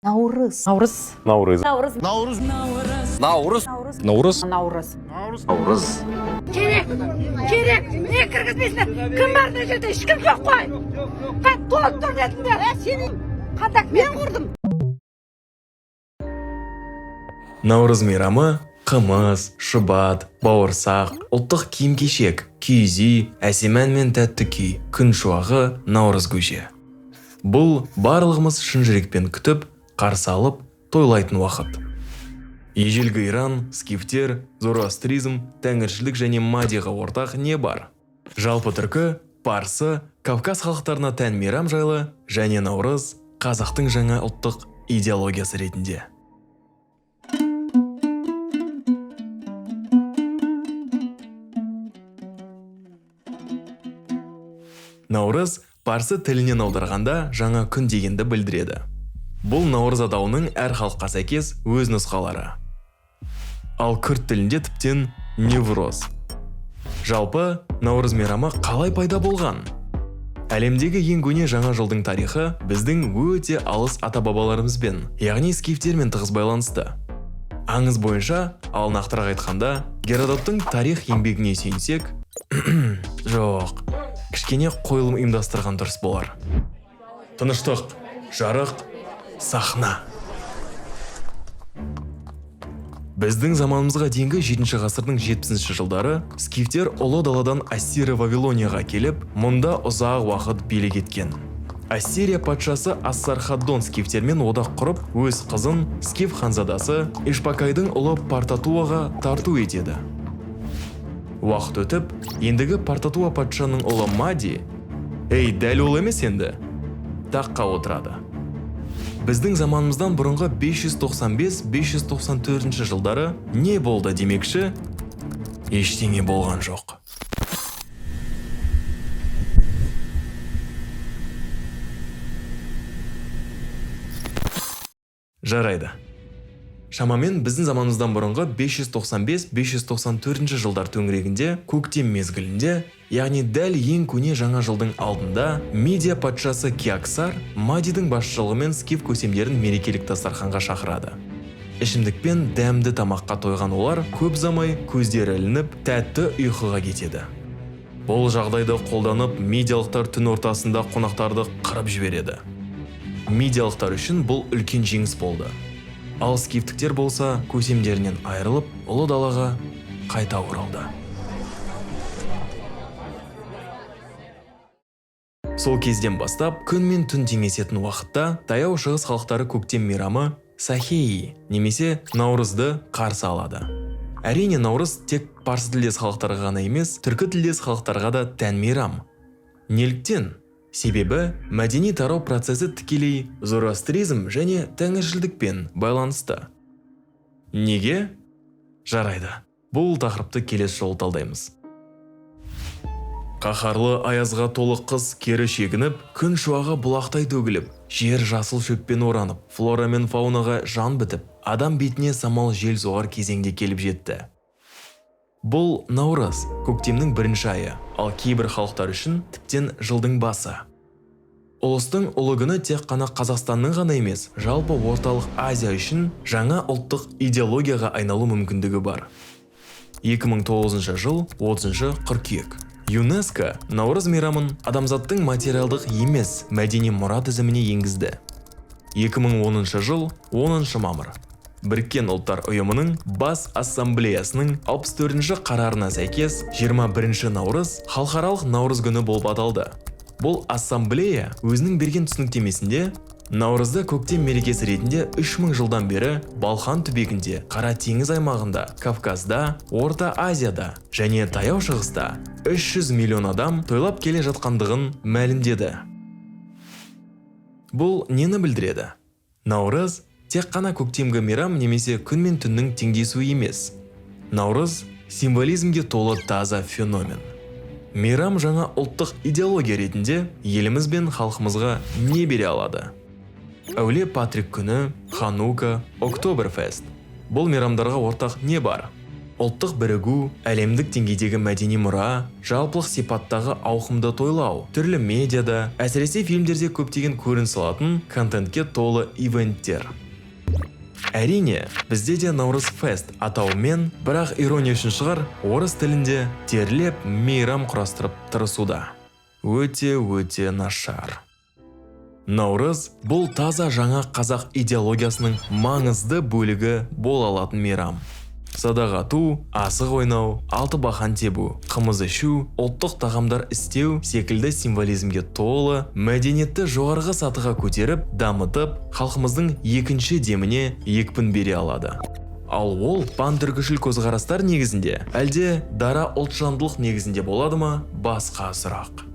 Наурыз. Наурыз. Наурыз. Наурыз. Наурыз. Наурыз. Наурыз. Наурыз. Наурыз. Керек. Не кіргізбесін. Кім бар мына жерде? Ешкім жоқ қой. Қат толып тұр дедіңдер. Сенің қандай мен құрдым. Наурыз мейрамы қымыз, шұбат, бауырсақ, ұлттық киім-кешек, киіз үй, әсем ән мен тәтті күй, күн шуағы, наурыз көже. Бұл барлығымыз шын жүрекпен күтіп, қарсы алып, тойлайтын уақыт. Ежелгі Иран, скифтер, зороастризм, тәңіршілік және мадиға ортақ не бар? Жалпы түркі, парсы, Кавказ халықтарына тән мейрам жайлы және наурыз қазақтың жаңа ұлттық идеологиясы ретінде. Наурыз парсы тілінен аударғанда жаңа күн дегенді білдіреді. Бұл наурыз атауының әр халыққа сәйкес өз нұсқалары. Ал күрд тілінде тіптен невроз. Жалпы наурыз мейрамы қалай пайда болған? Әлемдегі ең көне жаңа жылдың тарихы біздің өте алыс ата-бабаларымызбен, яғни скифтермен тығыз байланысты. Аңыз бойынша, ал нақтырақ айтқанда, Геродоттың тарих еңбегіне сүйенсек, жоқ, кішкене қойылым ұйымдастырған дұрыс болар. Тыныштық, жарық, сахна. Біздің заманымызға дейінгі 7 ғасырдың 70 жылдары скифтер ұлы даладан Ассирия Вавилонияға келіп, мұнда ұзақ уақыт билік еткен. Ассирия патшасы Ассархаддон скифтермен одақ құрып, өз қызын скиф ханзадасы Ишпакайдың ұлы Партатуаға тарту етеді. Уақыт өтіп, ендігі Партатуа патшаның ұлы Мади, дәл ол емес енді, таққа отырады. Біздің заманымыздан бұрынғы 595-594 жылдары не болды демекші? Ештеңе болған жоқ. Жарайды. Шамамен біздің заманымыздан бұрынғы 595-594 жылдар төңірегінде көктем мезгілінде, яғни дәл ең көне жаңа жылдың алдында, Медия патшасы Киаксар Мадидің басшылығымен скиф көсемдерін мерекелік дастарханға шақырады. Ішімдікпен дәмді тамаққа тойған олар көп замай көздері ілініп, тәтті ұйқыға кетеді. Бұл жағдайды қолданып, медиялықтар түн ортасында қонақтарды қырып жібереді. Медиялықтар үшін бұл үлкен жеңіс болды. Ал скифтіктер болса, көсемдерінен айырылып, ұлы далаға қайта оралды. Сол кезден бастап, күн мен түн теңесетін уақытта таяу шығыс халықтары көктем мейрамы Сахеи немесе наурызды қарсы алады. Әрине, наурыз тек парсы тілдес халықтарға ғана емес, түркі тілдес халықтарға да тән мейрам. Неліктен? Себебі мәдени тарау процесі тікелей зороастризм және тәңіршілдікпен байланысты. Неге? Жарайды. Бұл тақырыпты келесі жолы талдаймыз. Қаһарлы аязға толы қыс кері шегініп, күн шуағы бұлақтай төгіліп, жер жасыл шөппен оранып, флора мен фаунаға жан бітіп, адам бетіне самал жел соғар кезеңде келіп жетті. Бұл наурыз, көктемнің бірінші айы, ал кейбір халықтар үшін тіптен жылдың басы. Ұлыстың ұлы күні тек қана Қазақстанның ғана емес, жалпы орталық Азия үшін жаңа ұлттық идеологияға айналу мүмкіндігі бар. 2009 жыл 30 қыркүйек. ЮНЕСКО наурыз мейрамын адамзаттың материалдық емес мәдени мұра тізіміне енгізді. 2010 жыл 10 мамыр. Біріккен ұлттар ұйымының бас ассамблеясының 64-ші қарарына сәйкес 21 наурыз халықаралық наурыз күні болып аталды. Бұл ассамблея өзінің берген түсініктемесінде наурызды көктем мерекесі ретінде 3000 жылдан бері Балқан түбегінде, Қара теңіз аймағында, Кавказда, Орта Азияда және таяу шығыста 300 миллион адам тойлап келе жатқандығын мәлімдеді. Бұл нені білдіреді? Наурыз тек қана көктемгі мейрам немесе күн мен түннің теңдесуі емес. Наурыз символизмге толы таза феномен. Мейрам жаңа ұлттық идеология ретінде еліміз бен халқымызға не бере алады? Әулие Патрик күні, Ханука, Октоберфест. Бұл мейрамдарға ортақ не бар? ұлттық бірігу, әлемдік деңгейдегі мәдени мұра, жалпылық сипаттағы ауқымды тойлау, түрлі медиада, әсіресе фильмдерде көптеген көрініс алатын контентке толы ивенттер. Әрине, бізде де Наурыз фест атауымен, бірақ ирония үшін шығар, орыс тілінде терлеп мейрам құрастырып тырысуда. Өте нашар. Наурыз бұл таза жаңа қазақ идеологиясының маңызды бөлігі бола алатын мейрам. Садақ ату, асық ойнау, алты бақан тебу, қымыз ішу, ұлттық тағамдар істеу секілді символизмге толы, мәдениетті жоғарғы сатыға көтеріп, дамытып, халқымыздың екінші деміне екпін бере алады. Ал ол пантүркішіл көзқарастар негізінде, әлде дара ұлтжандылық негізінде болады ма? Басқа сұрақ.